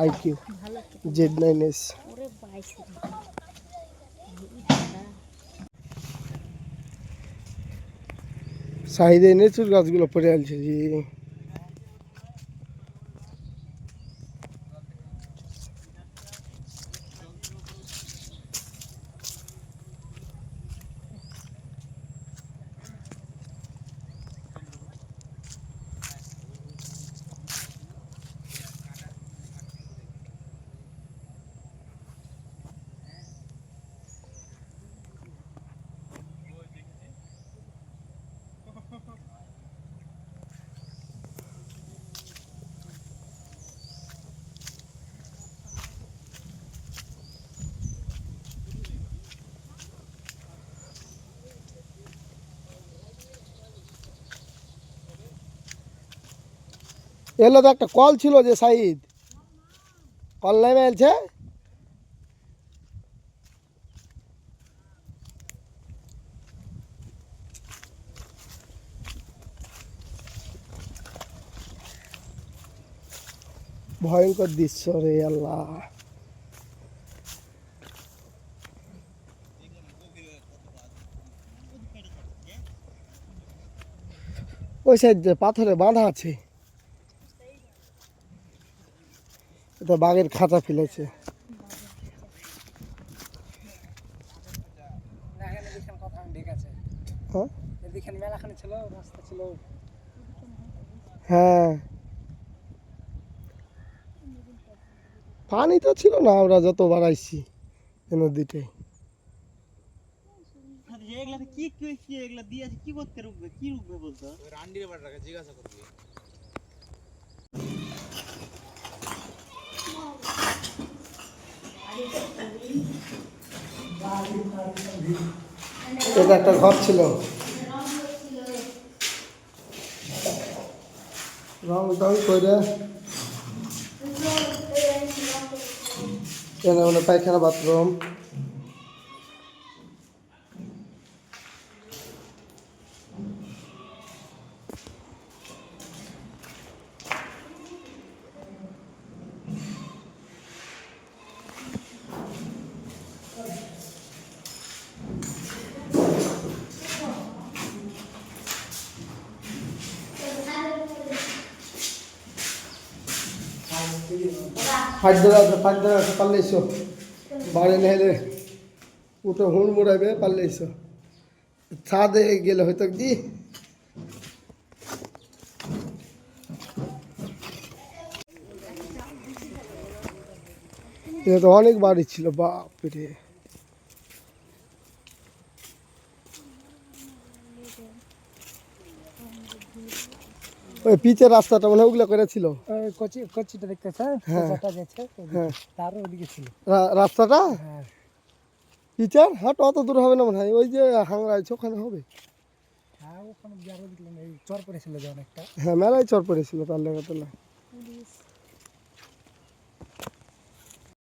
IQ Z9S। সাইডে নেচুর গাছগুলো পড়ে আছে জি। এলো তো একটা কল ছিল যে সাইদ কল নেমে এলছে। ভয়ঙ্কর দৃশ্য রে আল্লাহ। ওই সাইড পাথরে বাঁধা আছে, এটা বাঘের খাঁচা ফেলেছে। হ্যাঁ পানি তো ছিল না, আমরা যতবার আইছি নদীতে। এটা একটা ঘর ছিল, রং টং করে মানে পায়খানা বাথরুম। ফাইদার আছে পারলে এসো, বাড়ি নেলে উঠে হুড় মুড়াইবে পারলে এসো। ছাদে গেলে হয়তো কি এটা তো অনেক বাড়ি ছিল বাপরে। ওই পিচের রাস্তাটা মানে ওগুলো করেছিল, কচিটা দেখতেছে তার ওদিকে ছিল রাস্তাটা পিচের হাট। অত দূর হবে না মনে হয়, ওই যে হাংরা আছে ওখানে হবে। হ্যাঁ ওখানে চর পড়েছিল যে অনেকটা। হ্যাঁ মেলায় চর পড়েছিল তার লেগে তো না।